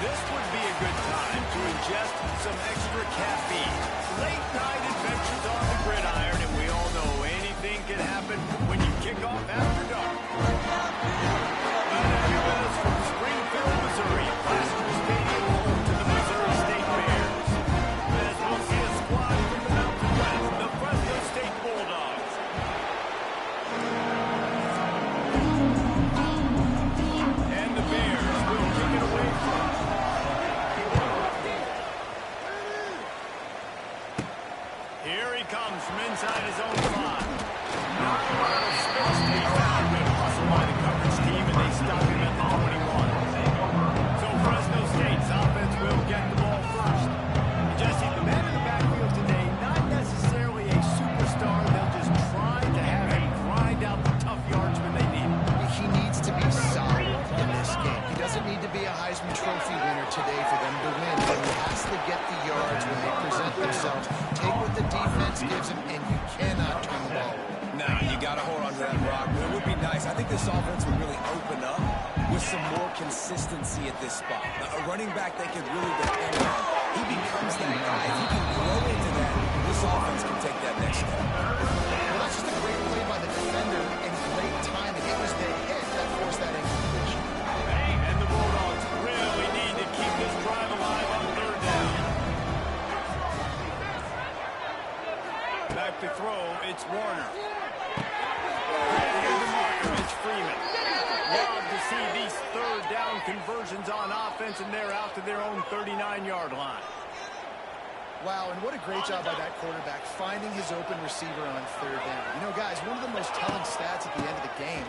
This would be a good time to ingest some extra caffeine. Late night adventures on the gridiron, and we all know anything can happen when you kick off after dark. Glad to have you with us from Springfield, Missouri, Fresno Stadium, home to the Missouri State Bears. As we'll see a squad from the Mountain West, the Fresno State Bulldogs. And the Bears will kick it away from. Here he comes from inside his own 5. Not a lot of space to be found. Good hustle by the coverage team, and they stop him at the 21. So Fresno State's offense will get the ball first. Jesse, the man in the backfield today, not necessarily a superstar. They'll just try to have him grind out the tough yards when they need it. He needs to be solid in this game. He doesn't need to be a Heisman Trophy winner today for them to win, but he has to get the yards when they present themselves. Take what the defense gives him, and you cannot turn the ball over. Nah, you got to hold on to that rock. But it would be nice. I think this offense would really open up with some more consistency at this spot. A running back they could really depend on. He becomes that guy. If he can grow into that, this offense can take that next step. Well, that's just a great play by the defender and great timing. It was the hit that forced that incompletion. Hey, and the Bulldogs really need to keep this drive alive on 3rd down. Back to throw, it's Warner. Here's the marker, it's Freeman. Love to see these 3rd down conversions on offense, and they're out to their own 39-yard line. Wow, and what a great job by that quarterback finding his open receiver on 3rd down. You know, guys, one of the most telling stats at the end of the game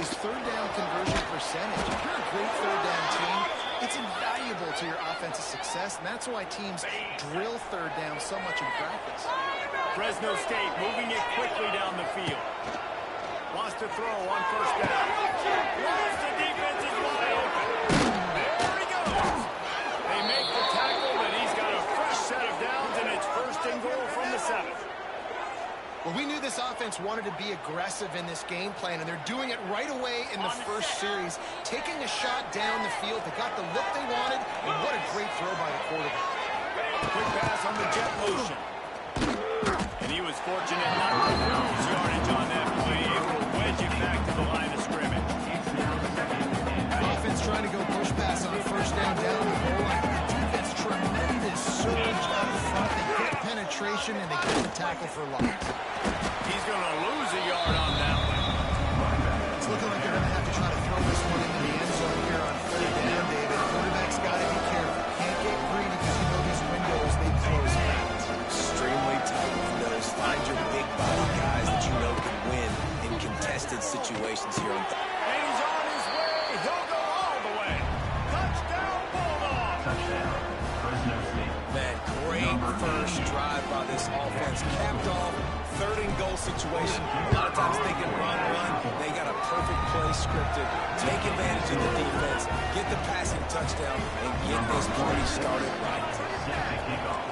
is 3rd down conversion percentage. If you're a great 3rd down team, it's invaluable to your offensive success, and that's why teams drill 3rd down so much in practice. Fresno State moving it quickly down the field. Wants to throw on 1st down. Once the defense is wide open. There he goes. They make the tackle, but he's got a fresh set of downs, and it's 1st and goal from the 7. Well, we knew this offense wanted to be aggressive in this game plan, and they're doing it right away in the first series, taking a shot down the field. They got the look they wanted, and what a great throw by the quarterback. Quick pass on the jet motion. And he was fortunate not to lose yardage on that play, able to wedge it back to the line of scrimmage. Offense trying to go push pass on 1st down the goal line. Defense, tremendous surge up front. They get penetration, and they get the tackle for loss. He's going to lose a yard on that one. It's looking like they're going to have to try to throw this one into the end zone here on 3rd down, David. Quarterback's got to be careful. Can't get greedy because you know these windows, they close fast. Extremely tight windows. Find your big body guys that you know can win in contested situations here on And he's on his way. He'll go all the way. Touchdown, Bulldogs. Touchdown, Fresno State. Man, great first drive by this offense. Capped off, 3rd and goal situation. A lot of times they can run. They got a perfect play scripted. Take advantage of the defense, get the passing touchdown, and get this party started right. Snap kickoff.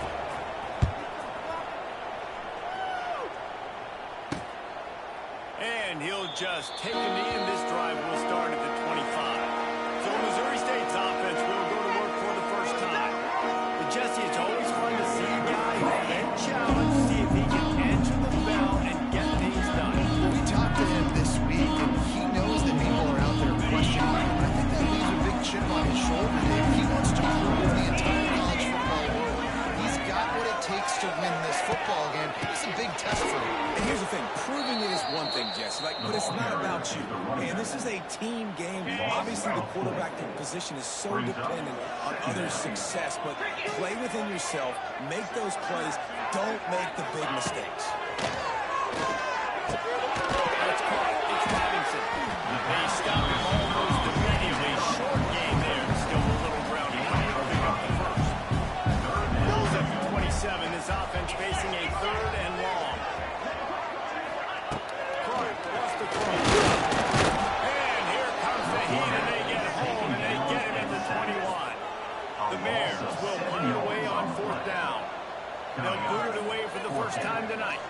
And he'll just take a knee, and this drive will start at the 25. So Missouri State's offense will go to work for the first time. But Jesse, it's always fun to see a guy and challenge, see if he can answer the bell and get things done. We talked to him this week, and he knows that people are out there questioning him. I think that leaves a big chip on his shoulder, Dave. He wants to prove the entire college football world he's got what it takes to win this football game. It's a big test for him. And here's the thing, proving it is one thing, Jesse, but it's not about you. Man, this is a team game. Obviously, the quarterback position is so dependent on others' success, but play within yourself, make those plays, don't make the big mistakes. That's caught. It's Robinson. They stop him almost immediately. Short game there. Still a little ground he might have picked up the first. Goes up to 27. This offense facing a 3rd and long. Clark lost the throw. And here comes the heat, and they get home, and they get him at the 21. The Bears will punt it away on 4th down. They'll boot it away for the first time tonight.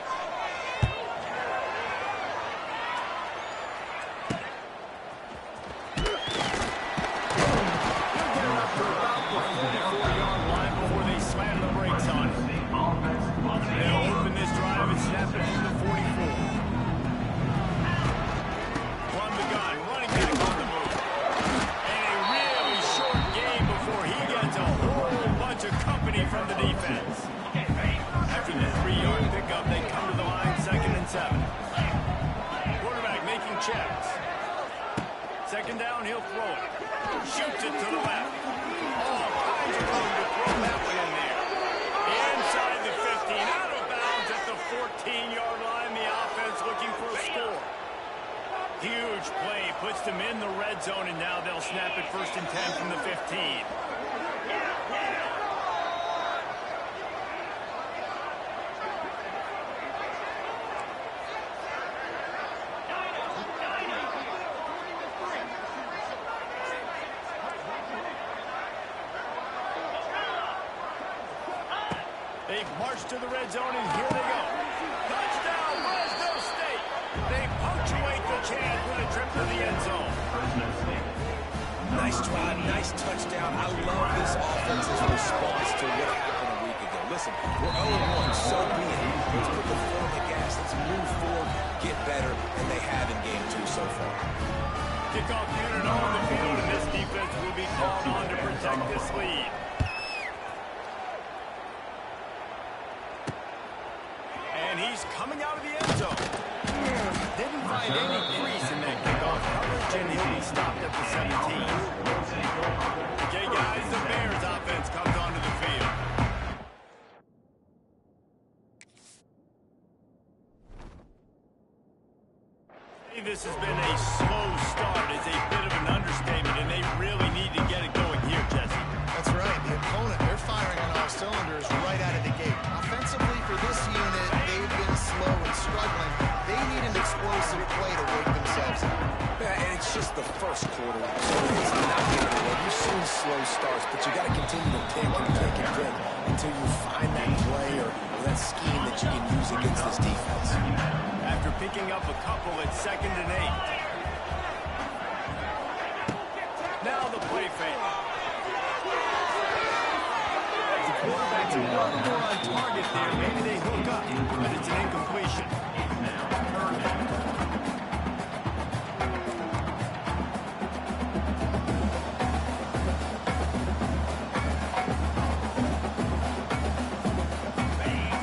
checks. Second down, he'll throw it. Shoots it to the left. All kinds of room to throw that one in there. Inside the 15, out of bounds at the 14-yard line. The offense looking for a score. Huge play, puts them in the red zone, and now they'll snap it 1st and 10 from the 15. They march to the red zone, and here they go. Touchdown, Fresno State. They punctuate the chance with a trip to the end zone. Fresno State. Nice drive, nice touchdown. I love this offense's response to what happened a week ago. Listen, we're 0-1, so be it. Let's put the foot on the gas. Let's move forward, get better, and they have in game 2 so far. Kickoff unit on the field, and this defense will be called on to protect this lead. And he's coming out of the end zone. Didn't find any crease in that kickoff coverage, and he'll be stopped at the 17. Okay, guys, the Bears offense comes onto the field. This has been a slow start. It's a bit of an understatement, and they really need to get it going here, Jesse. That's right. The opponent, they're firing on all cylinders right out of the gate. Offensively, for this unit, they've been slow and struggling. They need an explosive play to wake themselves up. Yeah, and it's just the first quarter, so it's not going to work. You've seen slow starts, but you got to continue to pick and pick and pick until you find that play or that scheme that you can use against this defense. After picking up a couple, it's 2nd and 8. Now the play fake. The quarterback's a little more on target there. Maybe they hook up, but it's an incompletion.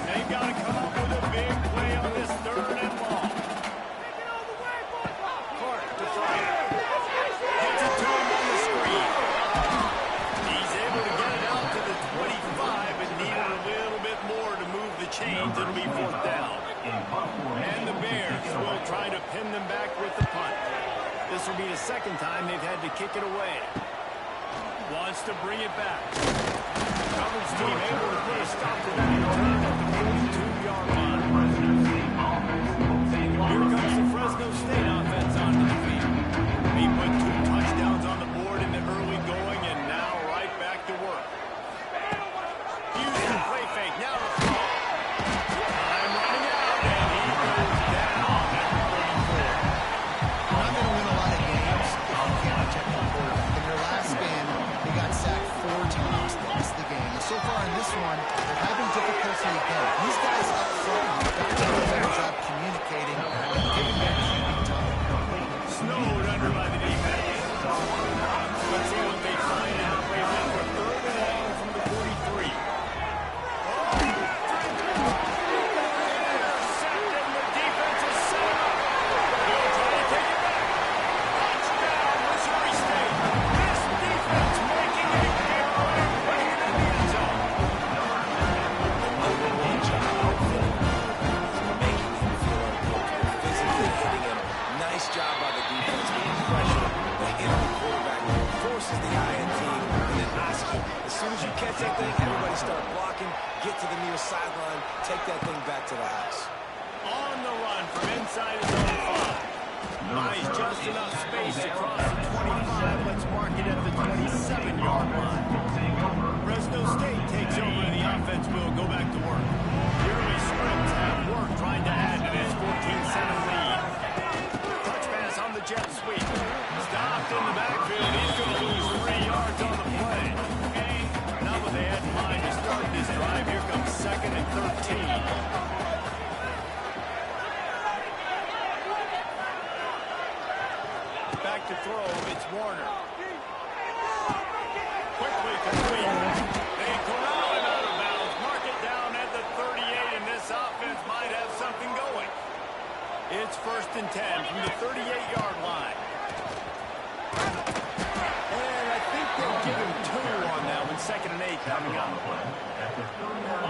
They've got to come up with a big play on this 3rd and long. Clark to Fryer. Gets it to him on the screen. He's able to get it out to the 25, but needed a little bit more to move the chains. It'll be 4th down. And the Bears will try to pin them back with the punt. This will be the 2nd time they've had to kick it away. Wants to bring it back. Coverage team able to put a stop to that return at the 42-yard line. Here comes the Fresno State offense onto the field. They put 2 touchdowns on the board in the early going, and now right back to work. Using the play fake, now the throw. Time running out, and he goes down at the 34. You're not going to win a lot of games if you can't protect the quarterback. In their last game, they got sacked 4 times, lost the game. And so far in this one, they're having difficulty again. These guys up front have got to do a better job communicating and giving their keeping time. Snowed under by the defense. Let's see what they find out. They win for 3rd and long from the 43. Intercepted, the defense is set up. They'll try to take it back. Touchdown, Missouri State. This defense making a big play, putting it in the end zone. Making him feel uncomfortable, physically hitting him. Nice job by the defense with the pressure. They hit on the quarterback, forces the INT, and then Oski. As soon as you catch that thing, everybody start blocking, get to the near sideline, take that thing back to the house. On the run from inside his own 5. Buys just enough space across the 25. Let's mark it at the 27-yard line. Fresno State takes over and the offense will go back to work. The early scripts have worked trying to add to this 14-7 lead. Touch pass on the jet sweep. Stopped in the backfield. He's going to lose 3 yards on the play. Not what they had in mind to start this drive. Here comes 2nd and 13. Back to throw, it's Warner. Quickly complete. They corral him out of bounds. Mark it down at the 38, and this offense might have something going. It's first and 10 from the 38-yard line. And I think they'll give him 2 on that one. 2nd and 8 coming up.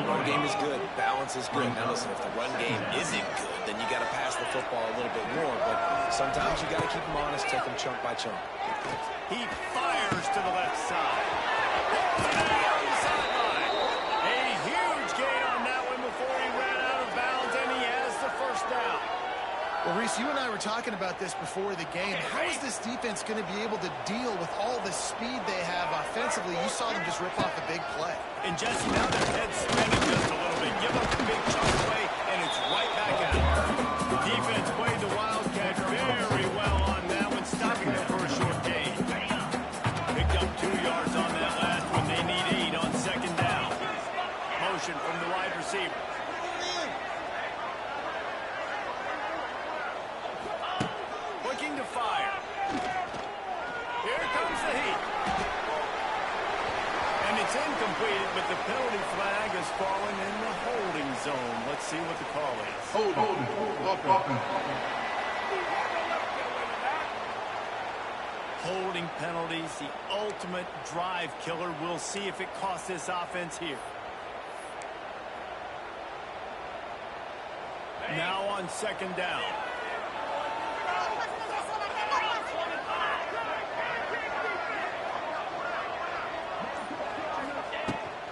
Run game is good. Balance is good. Now listen, if the run game isn't good, then you got to pass the football a little bit more. But sometimes you got to keep them honest, take them chunk by chunk. He fires to the left side. Down the sideline. A huge gain on that one before he ran out of bounds, and he has the first down. Well, Reese, you and I were talking about this before the game. How is this defense going to be able to deal with all the speed they have offensively? You saw them just rip off a big play. And Jesse, now their head's spinning just a little bit. Give up a big chunk away, and it's right back out. Defense played the Wildcat very well on that one, stopping them for a short gain. Picked up 2 yards on that last one. They need 8 on 2nd down. Motion from the wide receiver. Looking to fire. Here comes the heat. And it's incomplete, but the penalty flag has fallen in the holding zone. Let's see what the call is. Holding penalties, the ultimate drive killer. We'll see if it costs this offense here. Now on 2nd down.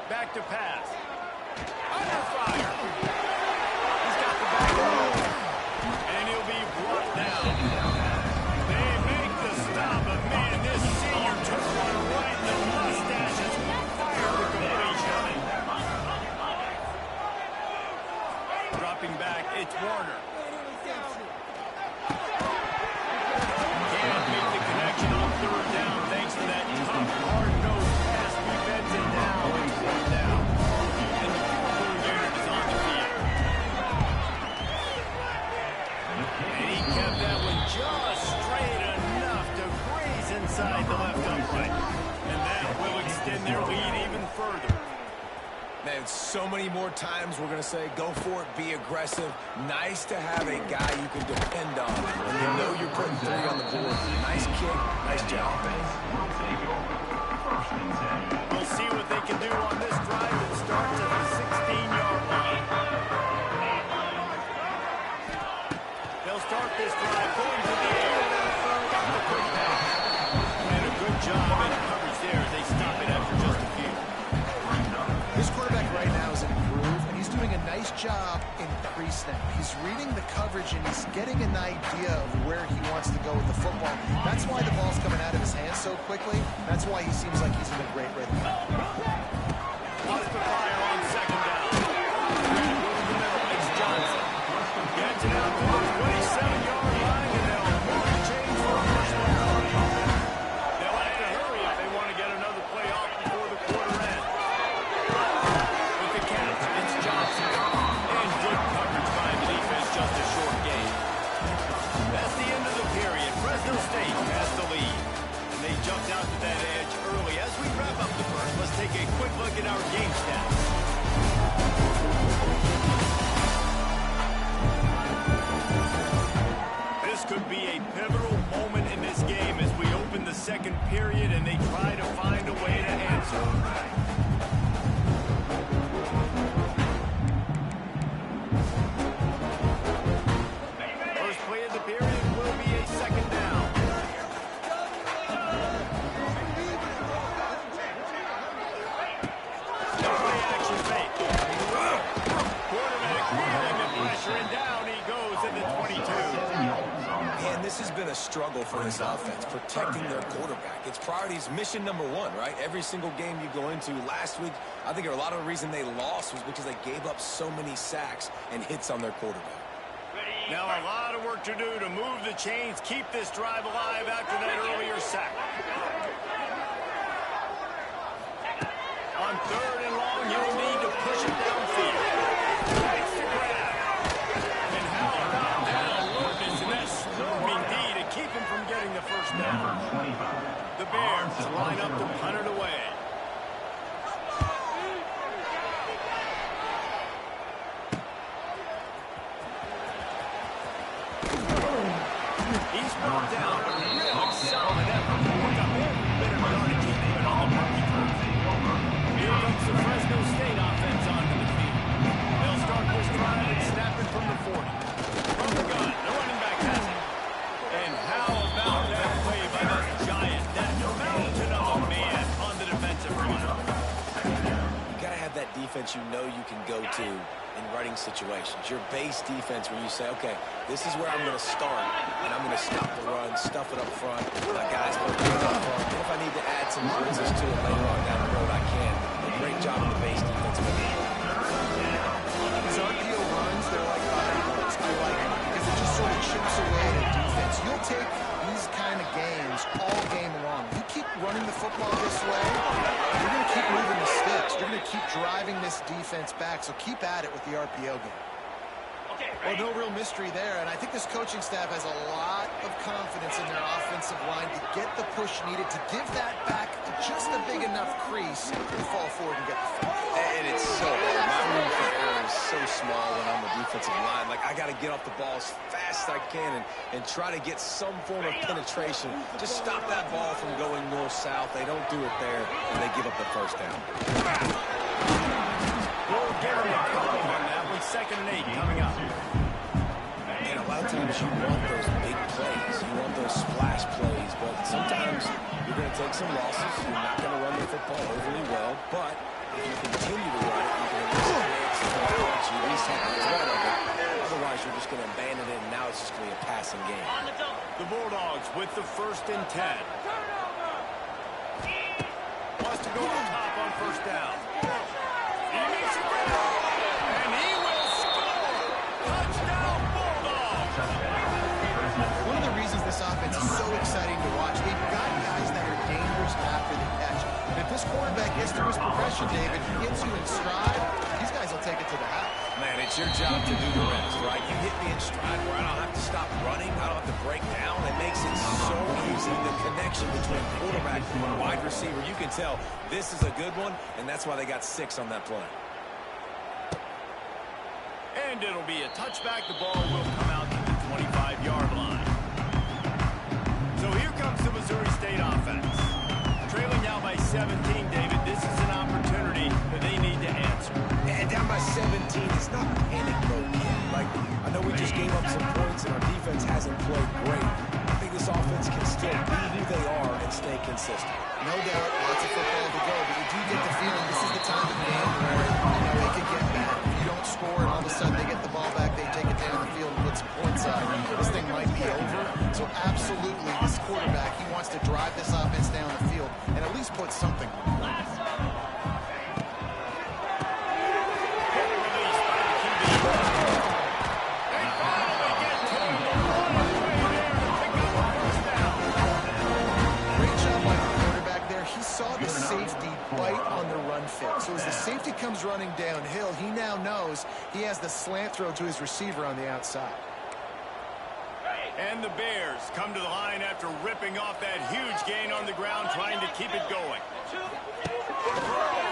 Back to pass. Under fire. He's got the back row. And he'll be brought down. They make the stop, but man, this senior took one right in the mustaches. Fire the completion. Dropping back, it's Warner. Can't make the connection on 3rd down thanks to that tough, hard-nosed pass defense, and now it's 4th down. And the field goal unit is on the field. And he kept that one just straight enough to graze inside the left upright. And that will extend their lead even further. Man, so many more times we're going to say, go for it, be aggressive. Nice to have a guy you can depend on. And you know you're putting 3 on the board. Nice kick, nice job. We'll see what they can do on this drive. It starts at the 16-yard line. They'll start this drive going to the air and then throw out the quick pass. And a good job in coverage there as they stop it after just a few. This quarterback right now is in a groove, and he's doing a nice job in pre-snap. He's reading the coverage, and he's getting an idea of where he wants to go with the football. That's why the ball's coming out of his hands so quickly. That's why he seems like he's in a great rhythm. Wants to fire on 2nd down. Over the middle, it's Johnson. Gets it out to the 27-yard line, and they'll move the chains for a first down. They'll have to hurry if they want to get another play off before the quarter ends. With the catch, it's Johnson. And good coverage by the defense, just a short gain. That's the end of the period. Fresno State has the lead. And they jumped out to that edge early. As we wrap up the first, let's take a quick look at our game stats. This could be a pivotal moment in this game as we open the 2nd period and they try to find a way to answer. First play of the period will be a 2nd down. No play action fake. Quarterback feeling the pressure, and down he goes at the 22. Man, this has been a struggle for this offense, protecting their quarterback. It's priorities, mission number 1, right? Every single game you go into. Last week, I think a lot of the reason they lost was because they gave up so many sacks and hits on their quarterback. Now a lot of work to do to move the chains, keep this drive alive after that earlier sack. On 3rd and long, you'll need to push it downfield. Makes the grab. And how about that alertness and that swerving D to keep him from getting the first down? The Bears line up to punt it away. down, but really solid effort to pick up every bit of yardage even on the monkey turf. Here comes the Fresno State offense onto the field. They'll start this drive and snap it from the 40. From the gun, the running back has it. And how about that play by that giant, that mountain of a man on the defensive front? You got to have that defense you know you can go to in running situations. Your base defense where you say, okay, this is where I'm going to start, and I'm going to stop the run, stuff it up front. My guys going to put it up front. And if I need to add some blitzes to it later on down the road, I can. A great job of the base defense. These RPO runs, they're like fireballs. I like it because it just sort of chips away at defense. You'll take these kind of games all game long. You keep running the football this way, you're going to keep moving the sticks. You're going to keep driving this defense back, so keep at it with the RPO game. Well, no real mystery there, and I think this coaching staff has a lot of confidence in their offensive line to get the push needed to give that back just a big enough crease to fall forward and get the field. And it's so hard. My room for error is so small when I'm the defensive line. Like, I got to get off the ball as fast as I can and try to get some form of penetration. Just stop that ball from going north-south. They don't do it there, and they give up the first down. We'll get him a couple on that with 2nd and 8 coming up. And a lot of times you want those big plays. You want those splash plays. But sometimes you're going to take some losses. You're not going to run the football overly well. But if you continue to run it, you can at least create some points. You at least have the threat of it. Otherwise, you're just going to abandon it, and now it's just going to be a passing game. The Bulldogs with the 1st and 10. Wants to go on top on 1st down. He makes a grab, and he will score! Touchdown, Bulldogs! One of the reasons this offense is so exciting to watch, they've got guys that are dangerous after the catch. And if this quarterback gets through his progression, David, gets you in stride, these guys will take it to the house. Man, it's your job to do the rest, right? You hit me in stride where I don't have to stop running. I don't have to break down. It makes it so easy. The connection between quarterback and wide receiver, you can tell this is a good one, and that's why they got 6 on that play. And it'll be a touchback. The ball will come out to the 25-yard line. So here comes the Missouri State offense. Trailing now by 17, David. This is an opportunity that they need to answer. And down by 17, it's not panic mode yet. Like, I know we just gave up some points and our defense hasn't played great. I think this offense can still be who they are and stay consistent. No doubt, lots of football to go, but you do get the feeling this is the time of the game where they could get bad. If you don't score and all of a sudden they get the ball back, they take it down the field and put some points up, this thing might be over. So absolutely, this quarterback, he wants to drive this offense down the field and at least put something on it. So as the safety comes running downhill, he now knows he has the slant throw to his receiver on the outside. And the Bears come to the line after ripping off that huge gain on the ground, trying to keep it going.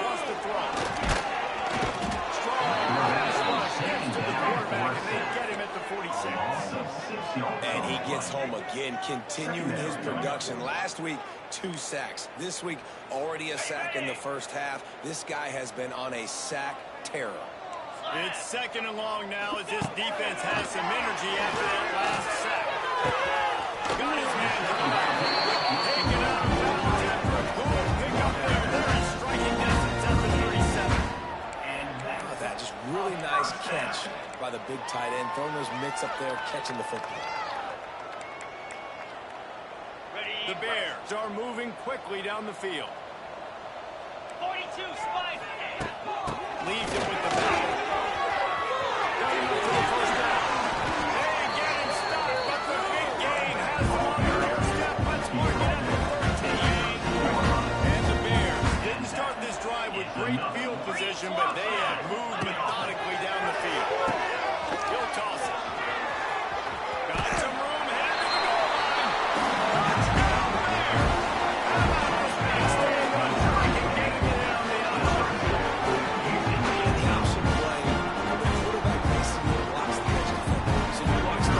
Wants to throw. Strong pass rush gets to the quarterback, and they get him at the 46. And he gets home again, continuing his production. Last week, 2 sacks. This week, already a sack in the first half. This guy has been on a sack terror. It's 2nd and long now as this defense has some energy after that last sack. Got his man to the back. Taken out of bounds after a good pickup there. They're in striking distance at the 37. How about that? Just really nice catch by the big tight end. Throwing those mitts up there, catching the football. The Bears are moving quickly down the field. 42, spike. Leaves it with the back. Got him up to the 1st down. They get him stopped, but the big gain has them on their doorstep. Let's mark it at the 13. And the Bears didn't start this drive with great field position, but they have moved methodically down the field. He'll toss it. Got some room, headed to the goal line. Touchdown, Bears. How about this big stand run? I can get him down the option. The option play, the quarterback basically blocks the edge defender. So you watch the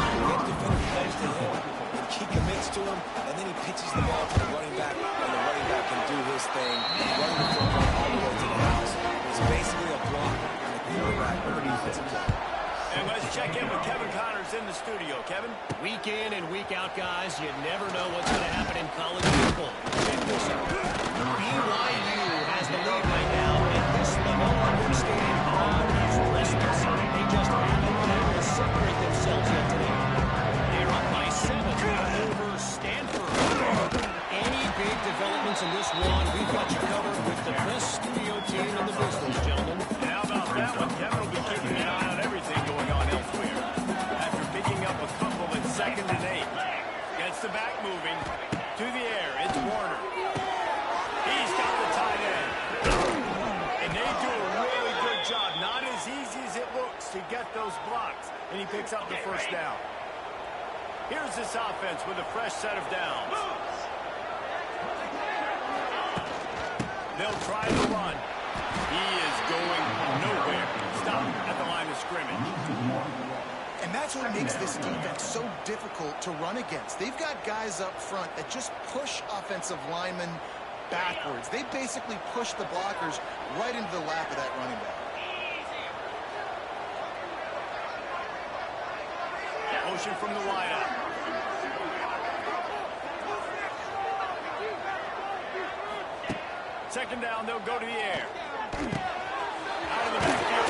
defender close to him, and he commits to him, and then he pitches the ball to the running back, and the running back can do his thing, running the football all the way to the house. It's basically a block on the quarterback or the defensive player. And let's check in with Kevin Connors in the studio. Kevin? Week in and week out, guys, you never know what's going to happen in college football. Check this out. BYU has the lead right now, and this Lenore Stadium crowd is restless. They just haven't been able to separate themselves yet today. They're up by 7 over Stanford. Any big developments in this one, we've got you covered with the best studio team in the business, gentlemen. How about that one? Kevin will be keeping an eye on everything going on elsewhere. After picking up a couple in 2nd and 8. Gets the back moving. To the air. It's Warner. He's got the tight end. And they do a really good job. Not as easy as it looks to get those blocks. And he picks up the first down. Here's this offense with a fresh set of downs. They'll try to run. He is going nowhere. Stop at the line of scrimmage. And that's what makes this defense so difficult to run against. They've got guys up front that just push offensive linemen backwards. They basically push the blockers right into the lap of that running back. Motion from the wideout. Second down, they'll go to the air. Out of the backfield.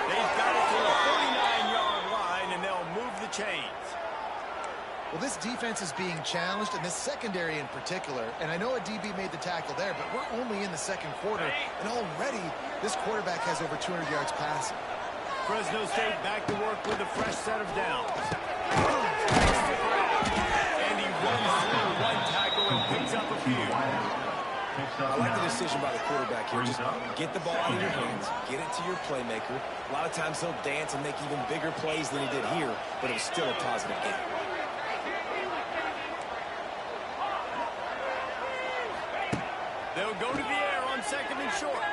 They've got it to the 49-yard line, and they'll move the chains. Well, this defense is being challenged, and this secondary in particular. And I know a DB made the tackle there, but we're only in the 2nd quarter, and already this quarterback has over 200 yards passing. Fresno State back to work with a fresh set of downs. And he runs through one tackle and picks up a few. I like the decision by the quarterback here. Just get the ball out of your hands, get it to your playmaker. A lot of times he'll dance and make even bigger plays than he did here, but it was still a positive game. They'll go to the air on 2nd and short.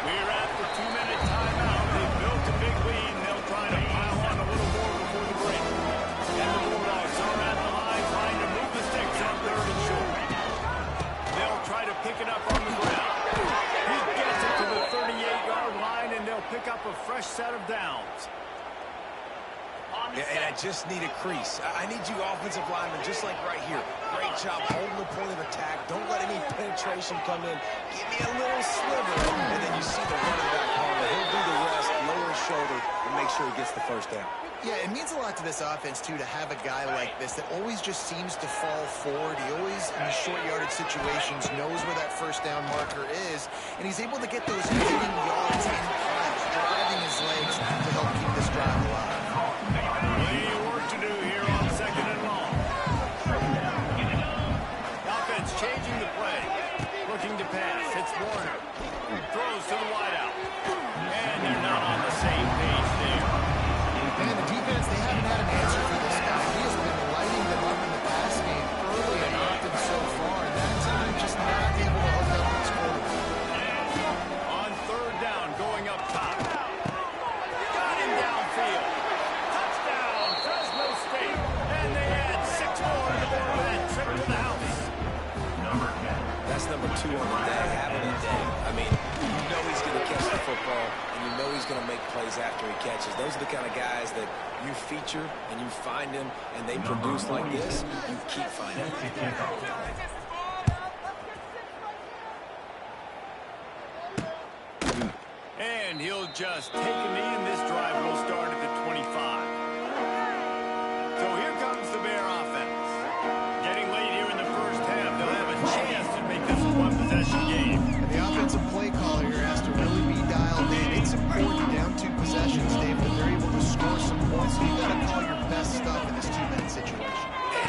We're at the 2-minute timeout. They've built a big lead, and they'll try to pile on a little more before the break. And the Bulldogs are at the line trying to move the sticks on 3rd and short. They'll try to pick it up on the ground. He gets it to the 38-yard line, and they'll pick up a fresh set of downs. Yeah, and I just need a crease. I need you offensive linemen, just like right here. Great job holding the point of attack. Don't let any penetration come in. Give me a little sliver, and then you see the running back corner. He'll do the rest, lower his shoulder, and make sure he gets the first down. Yeah, it means a lot to this offense, too, to have a guy like this that always just seems to fall forward. He always, in these short yardage situations, knows where that first down marker is, and he's able to get those leading yards in class, driving his legs to help keep this drive alive. Plenty of work to do here on 2nd and long. Offense changing the play. Looking to pass. It's Warner. Throws to the wideout. And they're not on the same page there. And the defense, they haven't had an answer for this guy. He has been lighting them up in the pass game early and often so far, and that time just not able to hook up with his quarterback. On 3rd down, going up top. Got him downfield. Touchdown, Fresno State. And they add 6 more to the board with that trip to the house. That's number 2 on the day, having a day. I mean, you know he's going to catch the football, and you know he's going to make plays after he catches. Those are the kind of guys that you feature, and you find them, and they produce like this. You keep finding them. And he'll just take a knee, and this drive will start at the 25. So here comes the Bear offense. Getting late here in the first half, they'll have a chance to make this a one-possession game. And the offensive play caller here has to really be dialed in. It's important down 2 possessions, Dave, that they're able to score some points. So you've got to call your best stuff in this 2-minute situation.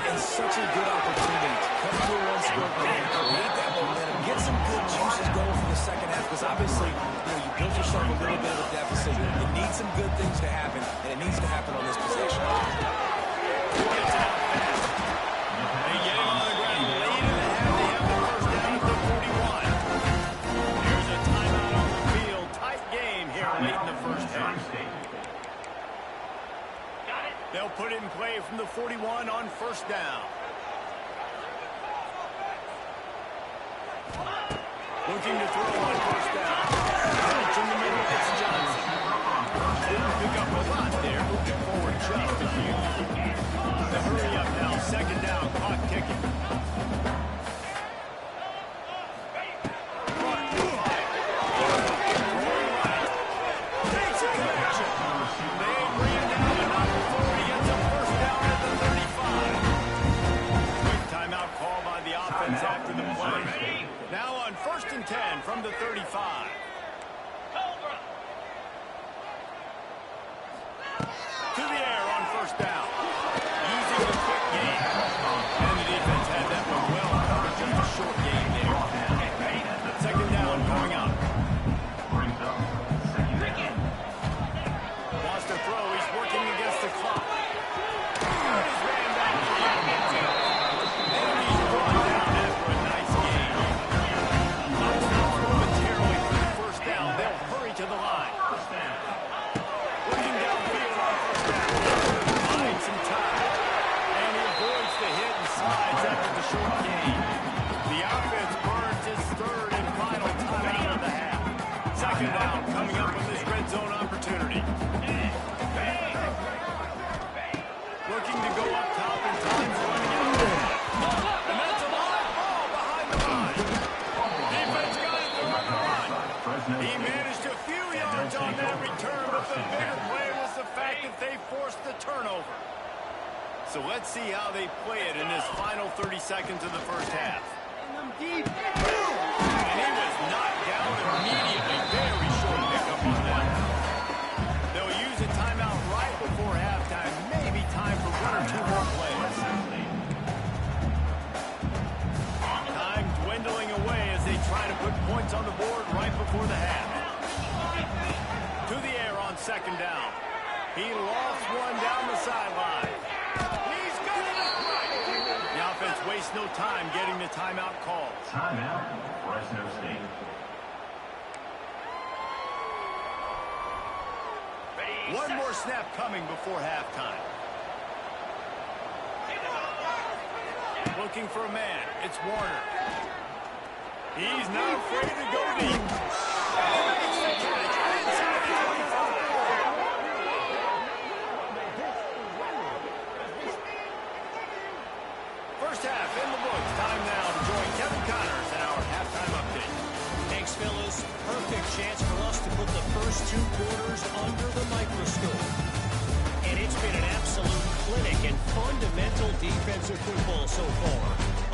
And such a good opportunity to come to a one-score game, create that momentum, get some good juices going for the second half, because obviously, you built yourself a little bit of a deficit. You need some good things to happen, and it needs to happen on this possession. They get him on the ground late in the half. They have the first down at the 41. There's a timeout on the field. Tight game here late in the first half. They'll put it in play from the 41. 1 on first down. Looking to throw on first down. Out in the middle, it's Johnson. Didn't pick up a lot there, moving forward just a few. The hurry up now, second down, clock ticking. After the play. Now on 1st and 10 from the 35. To the air on first down. Using the quick game. And the defense had that one well covered. Just a short game there. Second down coming up. Wants to throw. He's working against the clock. And he's ran back to the end. And he's brought down after a nice game. Knox out momentarily for the first down. They'll hurry to the line. Looking downfield on first down. Finds some time. And he avoids the hit and slides after the short gain. The offense burns his third and final timeout of the half. Second down coming up with this red zone opportunity. Looking to go up top and time's running out. And that's a live ball behind the line. Defense got it to run the line. He managed a few yards on that return, but the bigger play was the fact that they forced the turnover. So let's see how they play it in this final 30 seconds of the first half. And he was knocked down immediately. Very short pickup on that. They'll use a timeout right before halftime. Maybe time for 1 or 2 more plays. Time dwindling away as they try to put points on the board right before the half. To the air on second down. He lost one down the sideline. He's got it upright. The offense wastes no time getting the timeout called. Timeout, Fresno State. One more snap coming before halftime. Looking for a man. It's Warner. He's not afraid to go deep. And makes the catch inside the 25. First half in the books. Time now to join Kevin Connors in our halftime update. Thanks, fellas. Perfect chance for us to put the first 2 quarters under the microscope. And it's been an absolute clinic and fundamental defensive football so far.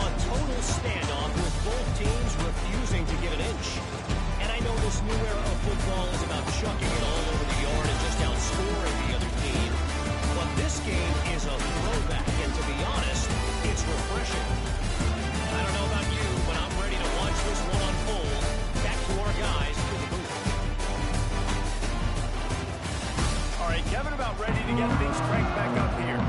A total standoff with both teams refusing to give an inch. And I know this new era of football is about chucking it all over the yard and just outscoring the other team. But this game is a throwback, and to be honest, it's refreshing. I don't know about you, but I'm ready to watch this one unfold. Back to our guys to the booth. All right, Kevin, about ready to get things cranked back up here.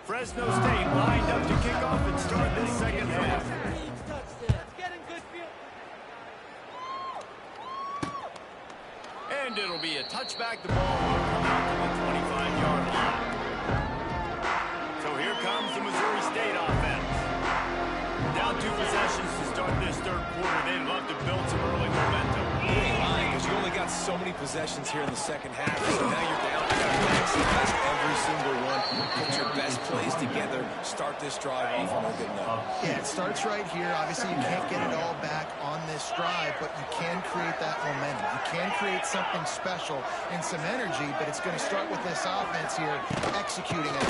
Fresno State lined up to kick off and start this second half. And it'll be a touchback. The ball will come out to the 25-yard line. So here comes the Missouri State offense. Down 2 possessions to start this third quarter. They'd love to build some early momentum. Because you only got so many possessions here in the second half. So now you're down. You got to maximize every single one. Put your best plays together. Start this drive off on a good note. Yeah, it starts right here. Obviously, you can't get it all back on this drive, but you can create that momentum. You can create something special and some energy, but it's going to start with this offense here executing it.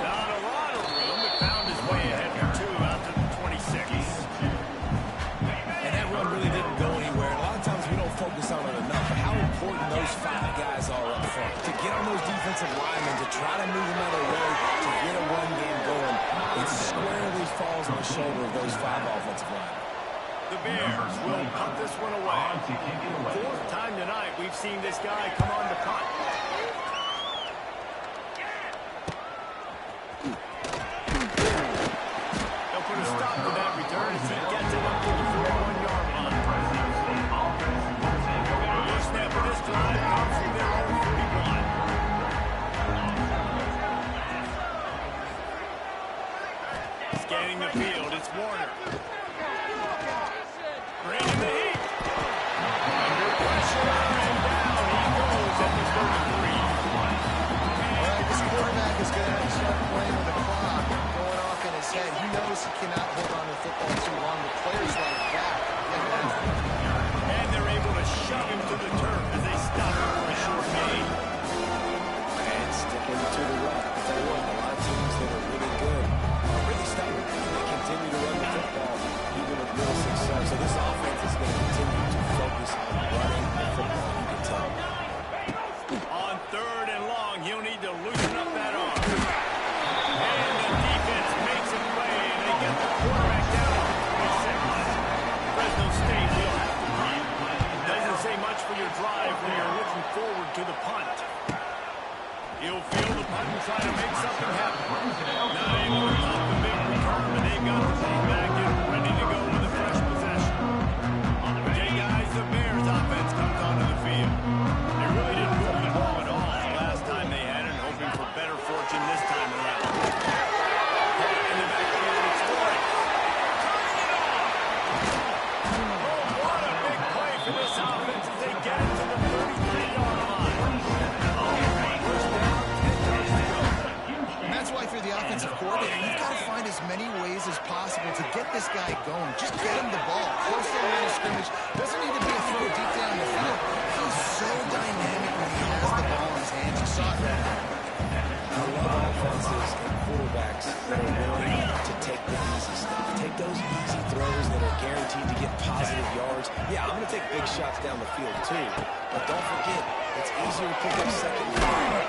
Not a lot of room. It found his way ahead for 2 out to the 26. And that run really didn't go anywhere. A lot of times we don't focus on it enough, but how important those 5 guys are up front. To get on those defensive linemen, to try to move them out of the way, to get a run game going, it squarely falls on the shoulder of those 5 offensive linemen. The Bears will punt this one away. 4th time tonight we've seen this guy come on to punt. They'll put a stop to that return as he gets it up to the 41-yard line. The snap of this drive comes from their own 41. Scanning the field, it's Warner. Bringing the heat. Under pressure and down he goes at the 33. All right, this quarterback is going to have to start playing with the clock going off in his head. He knows he cannot hold on to the football too long with players like that. And they're able to shove him to the turf as they stop him for a short gain. And sticking to the run. I'll tell you what, a lot of teams that are really good are really stubborn. They continue to run the football even with little success. So this offense is going to continue to focus on running the football. You can tell. On 3rd and long, he'll need to loosen up that arm. And the defense makes it play, and they get the quarterback down at the 26. Fresno State will have to punt. Doesn't say much for your drive when you're looking forward to the punt. He'll field the punt and try to make something happen. Not able to pump the big return, but they've got the ball back and ready to go with a fresh possession. Okay, guys, the Bears offense comes onto the field. They really didn't move the ball at all the last time they had it, hoping for better fortune this time around. In the backfield, it's Lawrence. Oh, what a big play for this offense as they get it to the 33-yard line. First down, 10 yards to go. And that's why if you're the offensive coordinator, you've got to find as many ways as possible to get this guy going. Just get him the ball. Close to the line of scrimmage. Doesn't need to be a throw deep down the field. He's so dynamic when he has the ball in his hands. You saw it right now. I love offenses and quarterbacks that are willing to take the easy stuff. Take those easy throws that are guaranteed to get positive yards. Yeah, I'm going to take big shots down the field too. But don't forget, it's easier to pick up second down.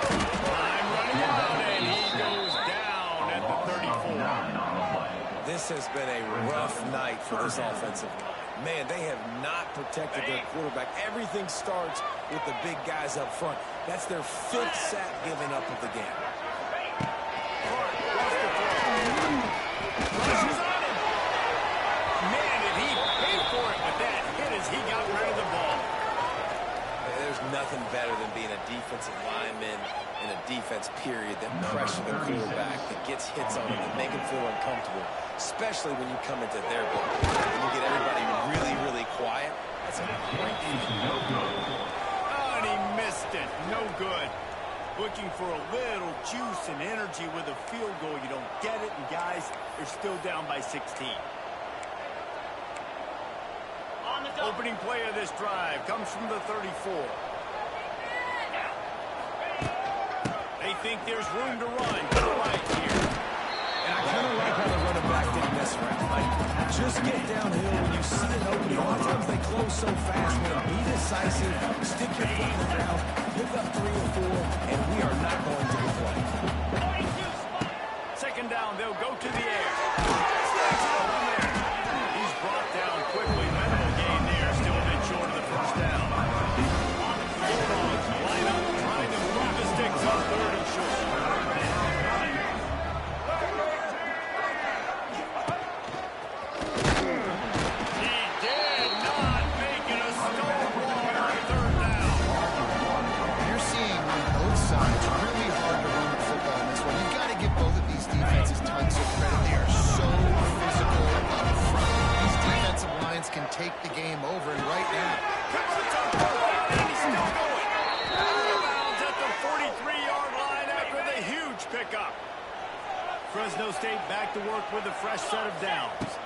Time running out, and he goes down at the 34. This has been a rough night for this offensive line. Man, they have not protected their quarterback. Everything starts with the big guys up front. That's their 5th sack given up of the game. Man, did he pay for it with that hit as he got rid of the ball. There's nothing better than being a defensive lineman in a defense period that pressure the quarterback, that gets hits on him, that make him feel uncomfortable, especially when you come into their book and you get everybody really, really quiet. That's a great feeling. Oh, and he missed it. No good. Looking for a little juice and energy with a field goal. You don't get it, and guys, they're still down by 16. Opening play of this drive comes from the 34. They think there's room to run to the right here. And I kind of like how the running back didn't mess around. Like, just get downhill when you see an opening. A lot of times they close so fast, man. Be decisive, stick your foot in the ground, pick up 3 or 4, and we are not going to the play. Second down, they'll go to the air. He's brought down quickly. Minimal gain there, still a bit short of the first down. Bulldogs line up, trying to move the sticks on 3rd and short. pickup. Fresno State back to work with a fresh set of downs.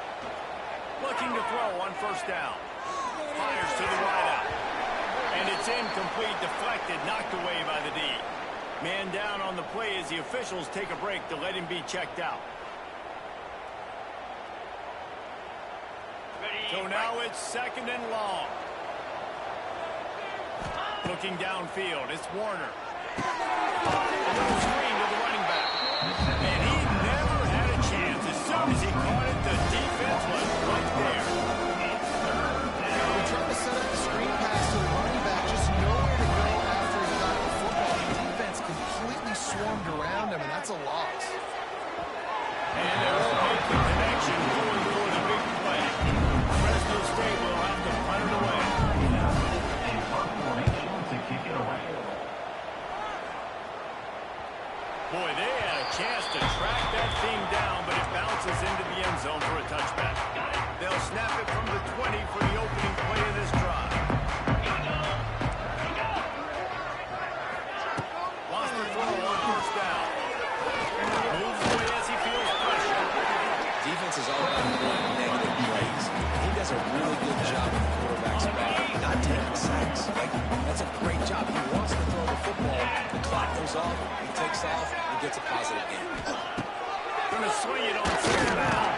Looking to throw on first down. Fires to the wideout. And it's incomplete, deflected, knocked away by the D. Man down on the play as the officials take a break to let him be checked out. So now it's second and long. Looking downfield, it's Warner. A little screen to the running back. And he never had a chance. As soon as he caught it, the defense was right there. He tried to set up the screen pass to the running back, just nowhere to go after he got the football. The defense completely swarmed around him, and that's a loss. And they'll make the connection going toward a big play. Fresno State will have to punt it away. A punt formation to kick it away. Boy, they had a chance to track that thing down, but it bounces into the end zone for a touchback. They'll snap it from the 20 for the opening play of this drive. Wants to throw on first down. Moves away as he feels pressure. Defense is all about avoiding negative plays. He does a really good job with the quarterback's back, not taking sacks. That's a great job. He wants to throw the football. The clock goes off, he takes off, and gets a positive gain. Gonna swing it on second down.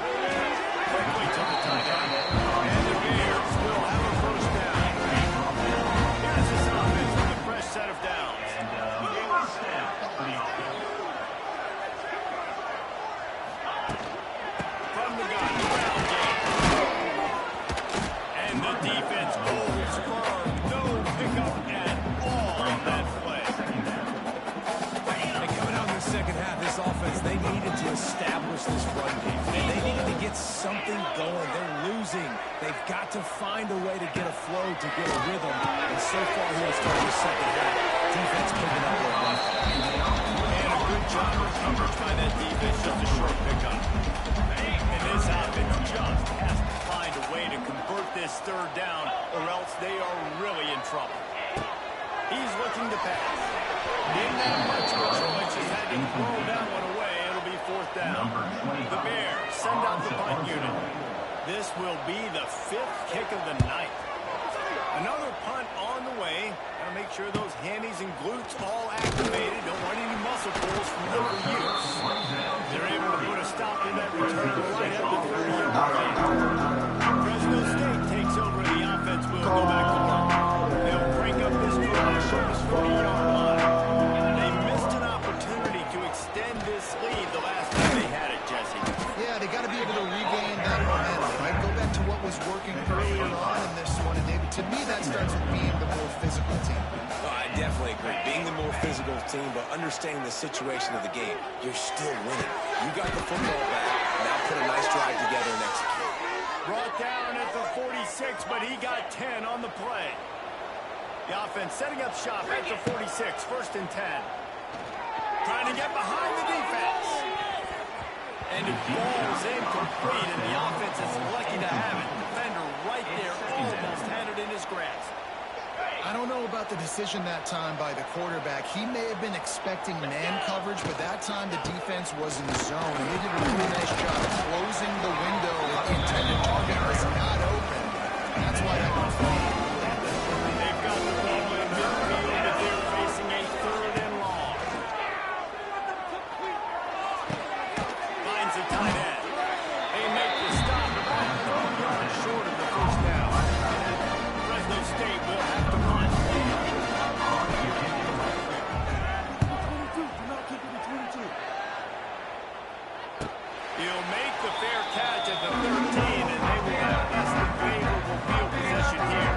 Quickly to the tight end. And the Bears will have a first down. Here's this offense with a fresh set of downs. And Mizzst snap for the offense. From the gun, ground game. And the defense holds firm. No pickup at all on that play. And coming out in the second half, this offense, they needed to establish this run game. And they needed to get something going. They're losing. They've got to find a way to get a flow, to get a rhythm. And so far here, starting the second half, defense picking up where it left off. And a good job of coverage by that defense. Just a short pickup. And this offense just has to find a way to convert this third down, or else they are really in trouble. He's looking to pass. Didn't have much of a choice. Just had to throw that one away. It'll be fourth down. The Bears send out the punt unit. This will be the fifth kick of the night. Another punt on the way. Got to make sure those hammies and glutes all activated. Don't want any muscle pulls from overuse. They're able to put a stop in that return right at the 30-yard line. Fresno State takes over the offense. Will go back to work. They'll break up this drive from his 40-yard line. They missed an opportunity to extend this lead the last time they had it, Jesse. Yeah, they got to be able to regain that momentum, right? Go back to what was working earlier on in this one, and to me, that starts with being the more physical team. I definitely agree. Being the more physical team, but understanding the situation of the game, you're still winning. You got the football back. Now put a nice drive together and execute. Brought down at the 46, but he got 10 on the play. The offense setting up shop at the 46, first and 10. Trying to get behind the defense. And it falls incomplete, and the offense is lucky to have it. Defender right there, almost had it in his grasp. I don't know about the decision that time by the quarterback. He may have been expecting man coverage, but that time the defense was in zone. And they did a really nice job closing the window. The intended target was not open. That's why that was wrong. They've got the ball in midfield, but they're facing a third and long. Finds the tight end. They make the stop about 30 yards short of the first down. Fresno State will have to punt. He'll make the fair catch at the 13, and they will have less than favorable field position here.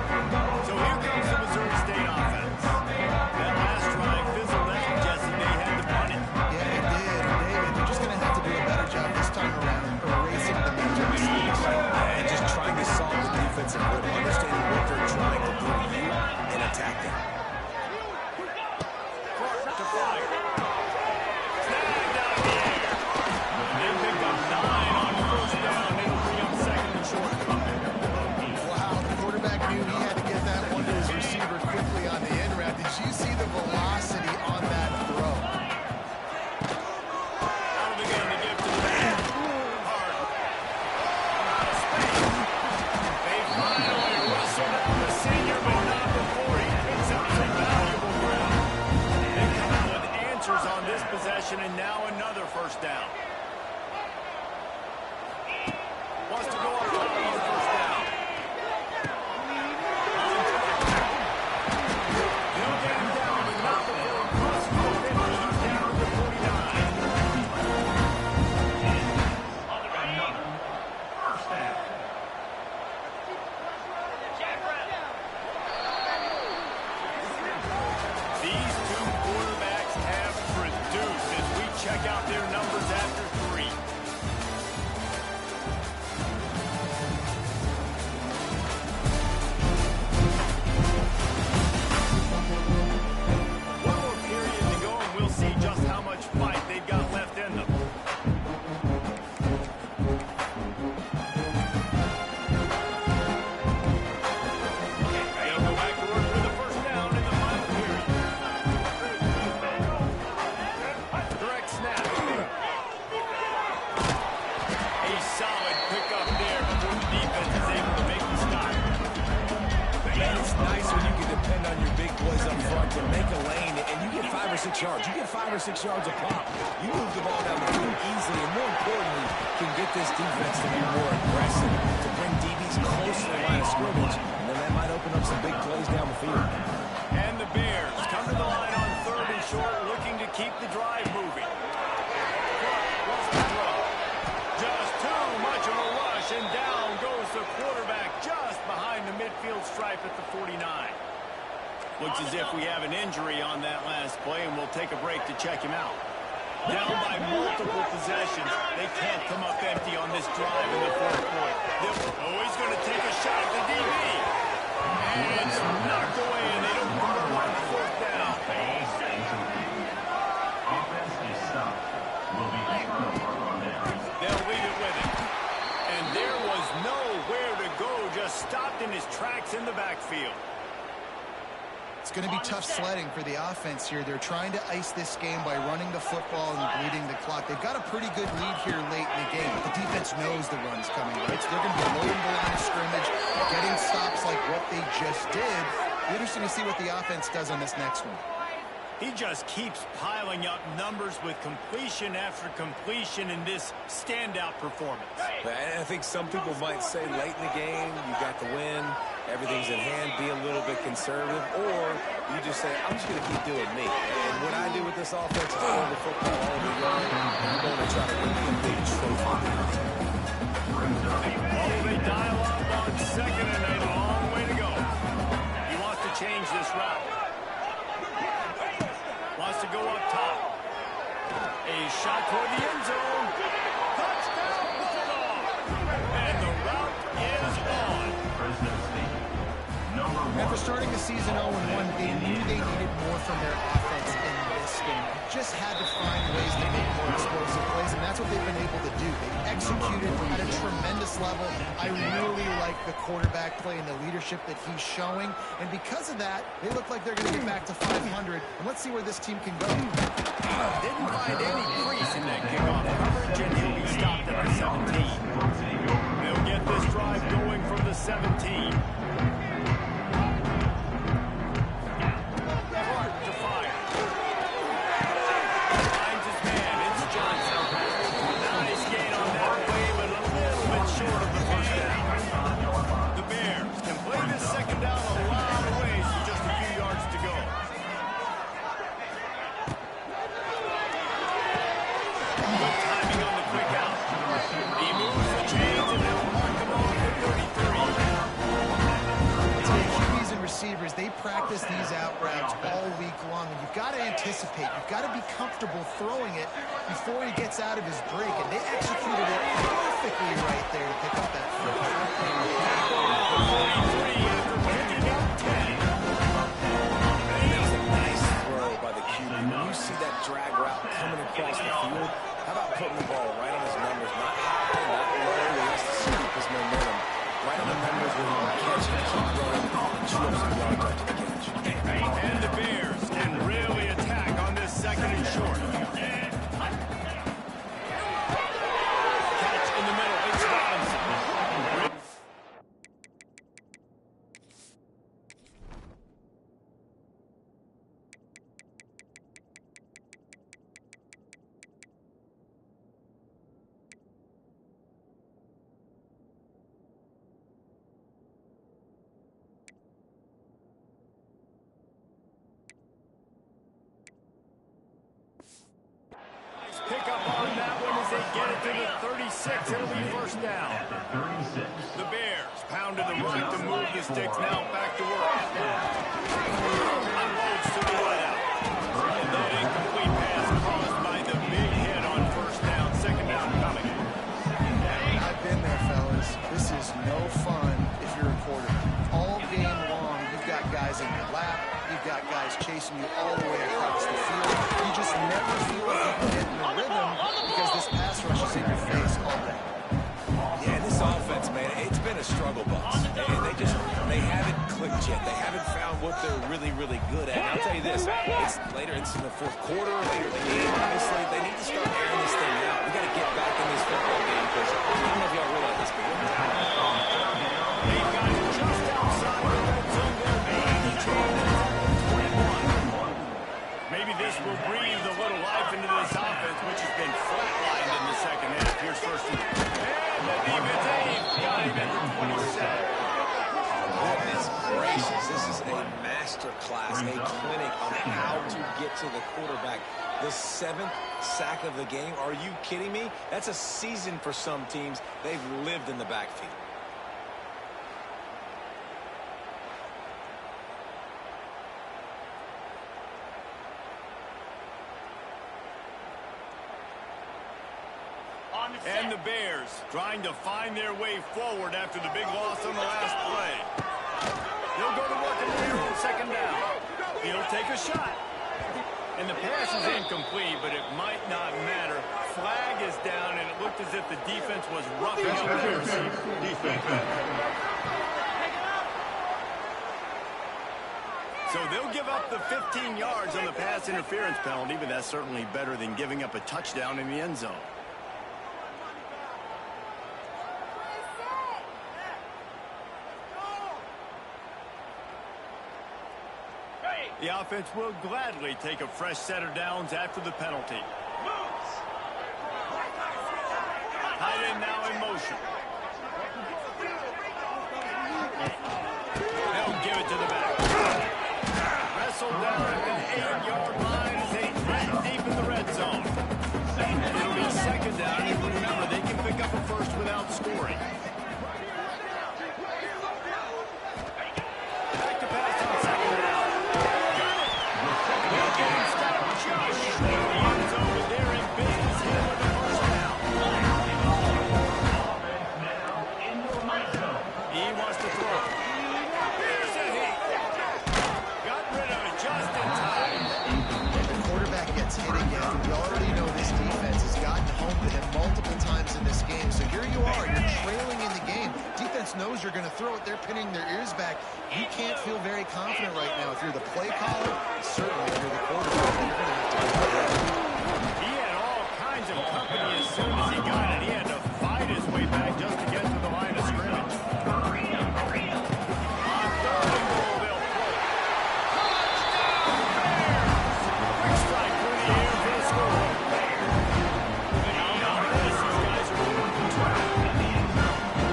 possession, and now another first down. Wants to go up top on first down. He'll get him down, but not before he crosses the 50. He's down to the 49. First down. These two quarterbacks have produced as we check out their numbers after 3. One more period to go, and we'll see just how much fight they've got left in them. They'll go back to work with a first down in the final period. Direct snap. A solid pickup there before the defense is able to make the stop. Man, it's nice when you can depend on your big boys up front to make a lane, and you get 5 or 6 yards. You get 5 or 6 yards a pop. You move the ball down the field easily, and more importantly, can get this defense to be more aggressive, to bring DBs close to the line of scrimmage, and then that might open up some big plays down the field. And the Bears come to the line on 3rd and short, looking to keep the drive moving. Wants to throw. Just too much of a rush, and down goes the quarterback just behind the midfield stripe at the 49. Looks as if we have an injury on that last play, and we'll take a break to check him out. Down by multiple possessions. They can't come up empty on this drive in the 4th quarter. Oh, he's going to take a shot at the DB. And it's knocked away, and they don't convert on 4th down. Offense is stopped. Will be turnover on downs. They'll leave it with him. And there was nowhere to go, just stopped in his tracks in the backfield. It's going to be tough sledding for the offense here. They're trying to ice this game by running the football and bleeding the clock. They've got a pretty good lead here late in the game, but the defense knows the run's coming, right? So they're going to be loading the line of scrimmage, getting stops like what they just did. Interesting to see what the offense does on this next one. He just keeps piling up numbers with completion after completion in this standout performance. And I think some people might say late in the game, you got the win, everything's in hand, be a little bit conservative, or you just say, I'm just going to keep doing me. And what I do with this offense is throw the football all over the yard, and I'm going to try to win me a big trophy. Oh, they dial up on 2nd and a long way to go. He wants to change this route. Wants to go up top. A shot toward the end zone. Touchdown, Bulldogs! And the route is on. Fresno State. Number 1. After starting the season 0-1, they knew they needed more from their offense in this game. Just had to find ways to make more explosive plays, and that's what they've been able to do. They executed at a tremendous level. I really like the quarterback play and the leadership that he's showing, and because of that, they look like they're going to get back to 500, and let's see where this team can go. Didn't find any crease in that kickoff coverage, and he'll be stopped at the 17. They'll get this drive going from the 17. Clark to fire. Finds his man. It's Johnson. Nice gain on that play, but a little bit short of the first down. The Bears can play this 2nd down a lot of ways with just a few yards to go. Good timing on the quick out. He moves the chains, and they'll mark him off at 33. QBs and receivers, they practice these out routes all week long, and you've got to anticipate. You've got to be comfortable throwing it before he gets out of his break, and they executed it perfectly right there to pick up that first. 43 after picking up 10. And that was a nice throw by the QB. When you see that drag route coming across the field, how about putting the ball right on his numbers? Not high, not low. He has to keep his momentum right on the numbers where he can catch and keep running and chew up some yards after the catch. And the Bears can really attack on this 2nd and short. Catch in the middle. It's Robinson. pick up on that one as they get it to the 36. It'll be first down. The Bears pound to the right to move the sticks. Now back to work. Unloads to the wideout. And that incomplete pass caused by the big hit on first down. Second down coming. I've been there, fellas. This is no fun if you're a quarterback. All game long, you've got guys in your lap. You've got guys chasing you all the way across the field. You just never feel like you can get in the rhythm because this pass rush is in your face all day. Yeah, this offense, man, it's been a struggle bus. And they haven't clicked yet. They haven't found what they're really, really good at. And I'll tell you this, it's in the fourth quarter, later in the game, obviously, they need to start airing this thing out. We got to get back in this football game because I don't know if y'all realize this, but we're down. They've got just outside the red zone there. Maybe this will breathe a little life into this offense, which has been flatlined in the second half. Here's first and the defense got him at the 27. Goodness gracious, this is a master class, a clinic on how to get to the quarterback. The 7th sack of the game. Are you kidding me? That's a season for some teams. They've lived in the backfield. And the Bears trying to find their way forward after the big loss on the last play. They'll go to work in the on second down. He'll take a shot. And the pass is incomplete, but it might not matter. Flag is down, and it looked as if the defense was roughing up their receiver. So they'll give up the 15 yards on the pass interference penalty, but that's certainly better than giving up a touchdown in the end zone. The offense will gladly take a fresh set of downs after the penalty. Tight end now in motion. They'll give it to the back. Wrestled down at the 8-yard line as they threaten deep in the red zone. It'll be second down, and remember, they can pick up a first without scoring. Back to pass on second down. He wants to throw. Here's a hit. Got rid of it just in time. The quarterback gets hit again. We already know this defense has gotten home to him multiple times in this game. So here you are. You're trailing in the game. Defense knows you're going to throw it. They're pinning their ears back. You can't feel very confident right now. If you're the play caller, certainly if you're the quarterback, you're going to have to do that. He had all kinds of company as soon as he got it. He had to fight his way back just to get to the line of scrimmage. On third and goal, they'll throw it. Quick strike through the air for the score. Now this, these guys are moving control.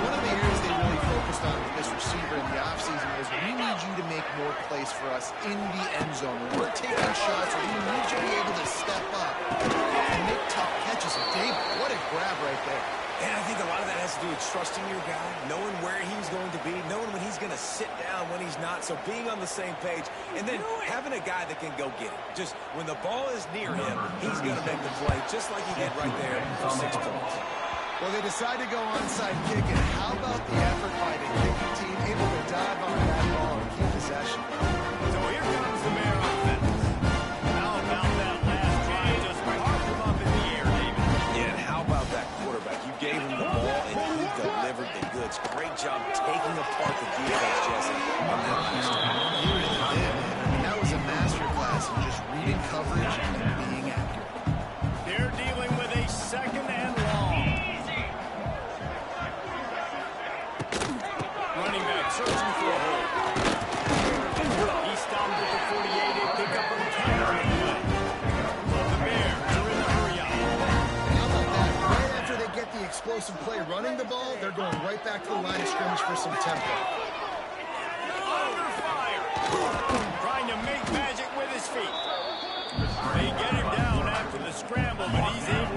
One of the areas they really focused on with this receiver in the offseason was we need you to make more plays for us in the end zone. When we're taking shots, we need you to be able to step up and make tough catches. And David, what a grab right there. And I think a lot of that has to do with trusting your guy, knowing where he's going to be, knowing when he's going to sit down, when he's not. So being on the same page, and then having a guy that can go get it. Just when the ball is near him, he's going to make the play, just like he did right there for 6 points. Well, they decide to go onside kick, and how about the effort by the kicking team, able to dive on that ball and keep possession. So here comes the Bear offense. How about that last drive? Just park them up in the air, David. Yeah, and how about that quarterback? You gave him the ball, and he delivered the goods. Great job taking apart the defense, Jesse, on that last drive. He really did. I mean, that was a masterclass in just reading coverage and being accurate. They're dealing with a second and long. Running back searching for a hole. He stopped at the 48. They pick up a 10 on the play. The Bears are in the hurry up. How about that? Right after they get the explosive play running the ball, they're going right back to the line of scrimmage for some tempo. Under fire. Trying to make magic with his feet. They get him down after the scramble, but he's able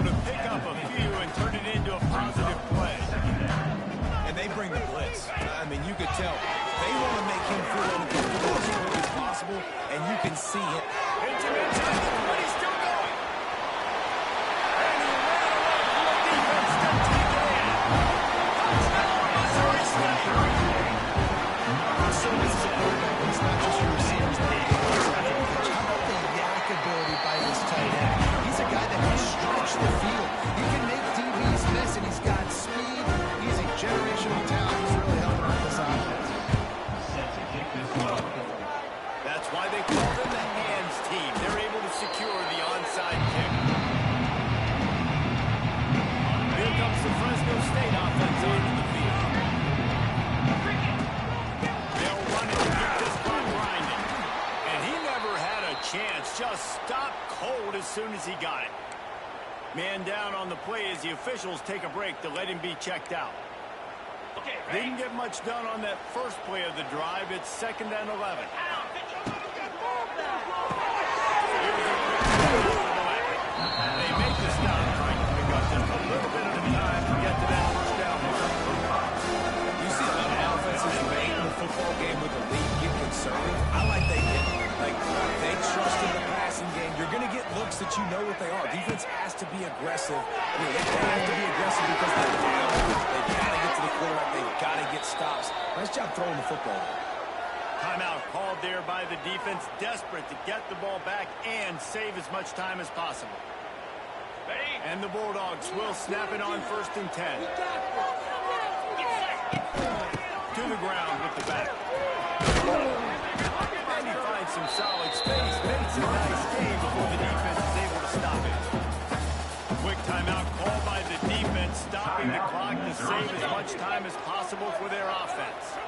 tell. They want to make him feel uncomfortable as quick as possible, and you can see it. Into the time, but he's still going. And he ran away from the defense to take it in. Touchdown, Missouri State. So this is a quarterback that's not just your receivers, but the defense after the catch. How about the yak ability by this tight end? He's a guy that can stretch the field. He can make DBs miss, and he's got speed. He's a generational talent. He's really helping out this offense. That's why they call them the hands team. They're able to secure the onside kick. Here comes the Fresno State offense onto the field. They'll run it to keep this clock grinding. And he never had a chance. Just stopped cold as soon as he got it. Man down on the play as the officials take a break to let him be checked out. Didn't get much done on that first play of the drive. It's 2nd and 11. They make the stop, trying to pick up just a little bit of the time to get to that first down mark. You see a lot of offenses late in the football game with the lead get conservative. I like they trust in the passing game. You're going to get looks that you know what they are. Defense has to be aggressive. I mean, they have to be aggressive because they're down. They've got to get to the quarterback. They've got to get stops. Nice job throwing the football. Timeout called there by the defense, desperate to get the ball back and save as much time as possible. And the Bulldogs will snap it on 1st and 10. To the ground with the back. And he finds some solid space. Makes a nice game before the defense is able to stop it. Quick timeout called by the defense, stopping the clock to save as much time as possible for their offense.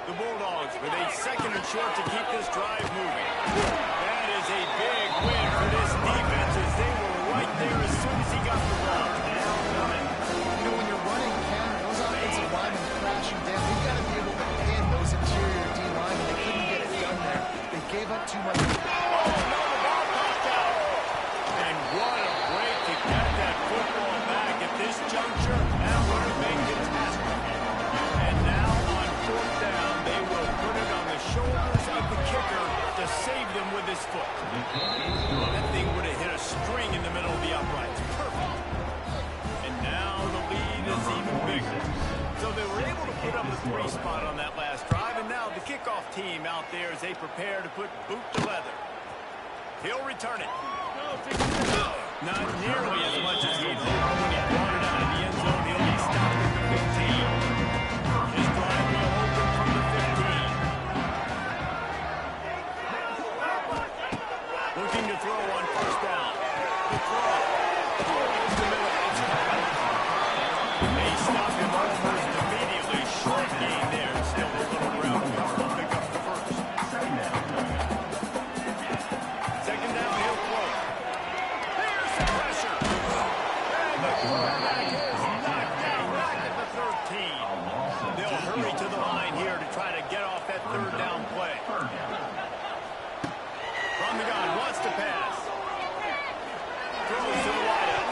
The Bulldogs with a 2nd and short to keep this drive moving. That is a big win for this defense as they were right there as soon as he got the ball. You know, when you're running counter, those offensive linemen crashing down, you've got to be able to pin those interior D linemen. They couldn't get it done there. They gave up too much. Oh, no, the ball popped out. And what a break to get that football back at this juncture. That would have been catastrophic. And now on 4th down, they will put it on the shoulders of the kicker to save them with his foot. That thing would have hit a string in the middle of the uprights. Perfect. And now the lead is even bigger. So they were able to put up a 3 spot on that last drive, and now the kickoff team out there as they prepare to put boot to leather. He'll return it. Not nearly as much as he did when he brought it out of the end zone. He'll be stopped at the 15. His drive will open from the 15. Looking to throw on 1st down. The throw. Towards the middle. They stop him almost immediately. Short gain there. Still a little ground. Will pick up the 1st. 2nd down, he'll throw. There's some pressure. And the quarterback is knocked down back at the 13. They'll hurry to the line here to try to get off that 3rd down play. From the gun, wants to pass. Throws to the wideout.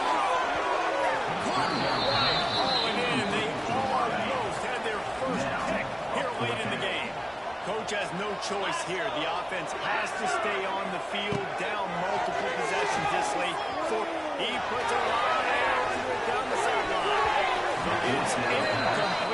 Hauling in, they almost had their first pick here late in the game. Coach has no choice here. The offense has to stay on the field, down multiple possessions this late. He puts a lot of air under it down the sideline. It's incomplete.